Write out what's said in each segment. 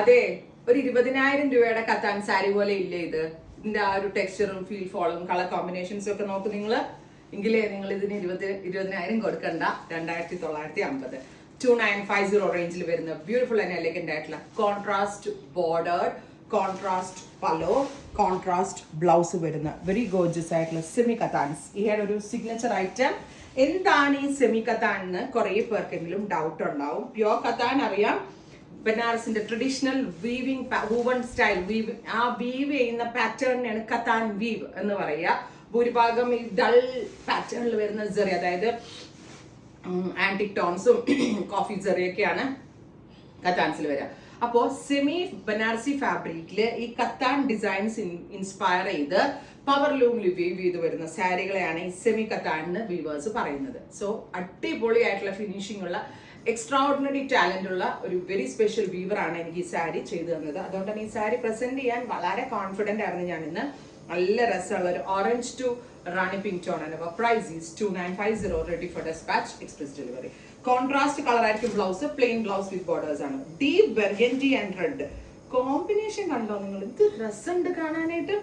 അതെ, ഒരു 20,000 രൂപയുടെ കത്താൻ സാരി പോലെ ഇല്ലേ ഇത്? ഇതിന്റെ ആ ഒരു ടെക്സ്ചറും ഫീൽ ഫോളും കളർ കോമ്പിനേഷൻസും ഒക്കെ നോക്ക് നിങ്ങൾ. എങ്കിലേ നിങ്ങൾ ഇതിന് 20,000 കൊടുക്കണ്ട. 2,950 2950 റേഞ്ചിൽ വരുന്ന ബ്യൂട്ടിഫുൾ ആൻഡ് എലഗന്റ് ആയിട്ടുള്ള contrast border, contrast പലോ, contrast blouse വരുന്ന വെരി ഗോർജിയസ് ആയിട്ടുള്ള സെമി കത്താൻസ്. ഈയുടെ ഒരു സിഗ്നേച്ചർ ഐറ്റം. എന്താണ് ഈ സെമി കത്താൻ എന്ന് കുറെ പേർക്കെങ്കിലും ഡൗട്ട് ഉണ്ടാവും. പ്യോർ കത്താൻ അറിയാം, ബനാറസിന്റെ traditional weaving woven style weave, ആ വീവ് ചെയ്യുന്ന പാറ്റേണിനാണ് കത്താൻ വീവ് എന്ന് പറയുക. ഭൂരിഭാഗം ഈ ഡൾ പാറ്റേണിൽ വരുന്ന സെറി, അതായത് ആന്റിക് ടോൺസും കോഫി സെറിയൊക്കെയാണ് കത്താൻസിൽ വരിക. അപ്പോൾ സെമി ബനാറസി ഫാബ്രിക്കില് ഈ കത്താൻ ഡിസൈൻസ് ഇൻസ്പയർ ചെയ്ത് പവർ ലൂമിൽ വീവ് ചെയ്ത് വരുന്ന സാരികളെയാണ് ഈ സെമി കത്താൻ വീവേഴ്സ് പറയുന്നത്. സോ അടിപൊളിയായിട്ടുള്ള ഫിനിഷിംഗ് ഉള്ള എക്സ്ട്രാordinary ടാലന്റ് ഉള്ള ഒരു വെരി സ്പെഷ്യൽ വീവറാണ് എനിക്ക് ഈ സാരി ചെയ്തു തന്നത്. അതുകൊണ്ട് തന്നെ ഈ സാരി പ്രസന്റ് ചെയ്യാൻ വളരെ കോൺഫിഡന്റ് ആയിരുന്നു ഞാൻ ഇന്ന്. നല്ല രസമുള്ള ഒരു orange to rani pink tone ആണ്. Price is 2950, ready for despatch, express delivery. Contrast colour ആയിരിക്കും blouse, plain blouse with borders ആണ്. Deep burgundy and red combination കണ്ടോ നിങ്ങൾ? ഇത് രസമുണ്ട് കാണാനായിട്ട്.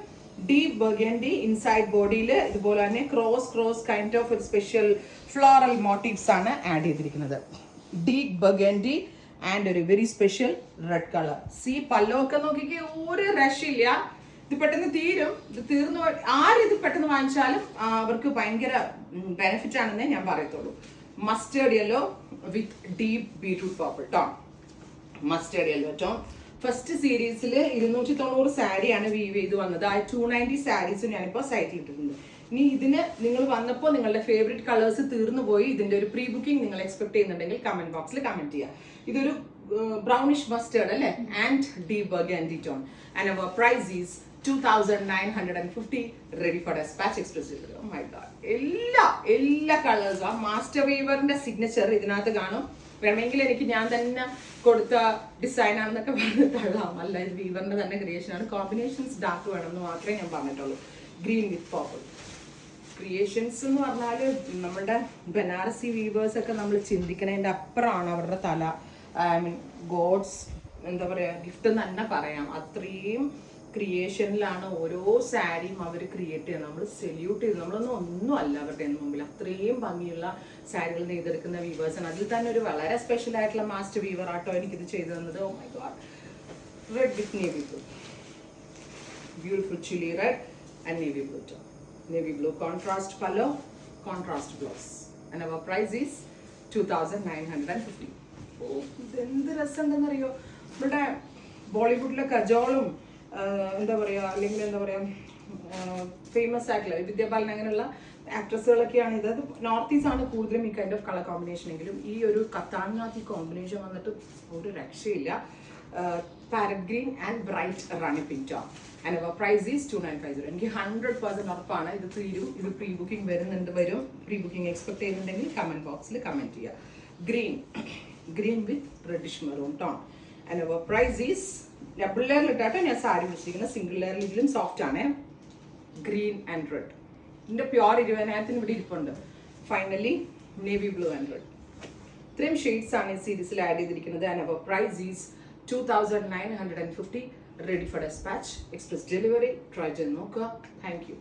ഡീപ് ബർഗൻഡി ഇൻസൈഡ് ബോഡിയിൽ ഇതുപോലെ തന്നെ ക്രോസ് കൈൻഡ് ഓഫ് ഒരു സ്പെഷ്യൽ ഫ്ലോറൽ മോട്ടീവ്സ് ആണ് ആഡ് ചെയ്തിരിക്കുന്നത്. ഡീപ് ബർഗൻഡി ആൻഡ് ഒരു വെരി സ്പെഷ്യൽ റെഡ് കളർ. സി പല്ലോ ഒക്കെ നോക്കിക്കേ, ഒരു രക്ഷയില്ല. ഇത് പെട്ടെന്ന് തീരും. ഇത് തീർന്നു, ആരിത് പെട്ടെന്ന് വാങ്ങിച്ചാലും അവർക്ക് ഭയങ്കര ബെനിഫിറ്റ് ആണെന്നേ ഞാൻ പറയത്തുള്ളൂ. മസ്റ്റേർഡ് യെല്ലോ വിത്ത് deep beetroot purple tone. Mustard yellow tone. First സീരീസിൽ 290 സാരിയാണ് വീവ് ചെയ്ത് വന്നത്. ആ 290 സാരീസ് ഞാനിപ്പോൾ സൈറ്റിൽ ഇട്ടിട്ടുണ്ട്. ഇനി ഇതിന് നിങ്ങൾ വന്നപ്പോൾ നിങ്ങളുടെ ഫേവറേറ്റ് കളേഴ്സ് തീർന്നു പോയി, ഇതിന്റെ ഒരു പ്രീ ബുക്കിംഗ് നിങ്ങൾ എക്സ്പെക്ട് ചെയ്യുന്നുണ്ടെങ്കിൽ കമന്റ് ബോക്സിൽ കമന്റ് ചെയ്യുക. ഇതൊരു ബ്രൗണിഷ് മസ്റ്റേർഡ് അല്ലേ, and deep burgundy tone. And our price is 2,950, ready for despatch, express delivery. Oh my god, എല്ലാ കളേഴ്സും ആ മാസ്റ്റർ വീവറിന്റെ സിഗ്നേച്ചർ ഇതിനകത്ത് കാണും. വേണമെങ്കിൽ എനിക്ക് ഞാൻ തന്നെ കൊടുത്ത ഡിസൈൻ ആണെന്നൊക്കെ പറഞ്ഞ് തള്ളാം. അല്ല, ഇത് വീവറിന്റെ തന്നെ ക്രിയേഷൻ ആണ്. കോമ്പിനേഷൻസ് ഡാർക്ക് വേണമെന്ന് മാത്രമേ ഞാൻ പറഞ്ഞിട്ടുള്ളൂ. ഗ്രീൻ വിത്ത് പർപ്പിൾ ക്രിയേഷൻസ് എന്ന് പറഞ്ഞാൽ നമ്മുടെ ബനാറസി വീവേഴ്സ് ഒക്കെ നമ്മൾ ചിന്തിക്കുന്നതിൻ്റെ അപ്പുറമാണ് അവരുടെ തല. ഐ മീൻ ഗോഡ്സ് എന്താ പറയുക, ഗിഫ്റ്റ് എന്ന് തന്നെ പറയാം. അത്രയും ക്രിയേഷനിലാണ് ഓരോ സാരിയും അവർ ക്രിയേറ്റ് ചെയ്യുന്നത്. നമ്മൾ സെല്യൂട്ട് ചെയ്ത്, ഒന്നും അല്ല അവരുടെ മുമ്പിൽ. അത്രയും ഭംഗിയുള്ള സാരികൾ നെയ്തെടുക്കുന്ന വീവേഴ്സാണ്. അതിൽ തന്നെ ഒരു വളരെ സ്പെഷ്യൽ ആയിട്ടുള്ള മാസ്റ്റർ വീവർ ആട്ടോ എനിക്കിത് ചെയ്തു തന്നത്. Oh my god. Red with navy blue, beautiful chilli red and navy blue tone. Navy blue contrast color, contrast blouse, and our price is 2,950. Oh, എന്ത് രസമുണ്ടെന്നറിയോ? ഇവിടെ ബോളിവുഡിലെ കജോളും എന്താ പറയുക, അല്ലെങ്കിൽ എന്താ പറയുക, ഫേമസ് ആയിട്ടുള്ള വിദ്യാ ബാലൻ അങ്ങനെയുള്ള ആക്ട്രസുകളൊക്കെയാണ് ഇത്. അത് നോർത്ത് ഈസ്റ്റ് ആണ് കൂടുതലും ഈ കൈൻഡ് ഓഫ് കളർ കോമ്പിനേഷൻ എങ്കിലും ഈ ഒരു കത്താനിനകത്ത് ഈ കോമ്പിനേഷൻ വന്നിട്ട് ഒരു രക്ഷയില്ല. Parrot green and bright rani pink tone. And our price is 2,950. എനിക്ക് 100% ഉറപ്പാണ് ഇത് തീരും. ഇത് പ്രീ ബുക്കിംഗ് വരും. പ്രീ ബുക്കിംഗ് എക്സ്പെക്ട് ചെയ്യുന്നുണ്ടെങ്കിൽ കമന്റ് ബോക്സിൽ കമന്റ് ചെയ്യുക. Green with reddish maroon tone. And our price is, double ലെയറിൽ ഇട്ടാട്ടോ ഞാൻ സാരി വെച്ചിരിക്കുന്നത്. സിംഗിൾ ലെയറിൽ ഇതിലും സോഫ്റ്റ് ആണ്. Green and red. ഇതിന്റെ പ്യോർ 20,000 ഇവിടെ ഇരിപ്പുണ്ട്. Finally navy blue and red. ഇത്രയും ഷെയ്ഡ്സ് ആണ് ഈ സീരീസിൽ ആഡ് ചെയ്തിരിക്കുന്നത്. And our price is 2,950, ready for dispatch, express delivery. Try to നോക്കുക. Thank you.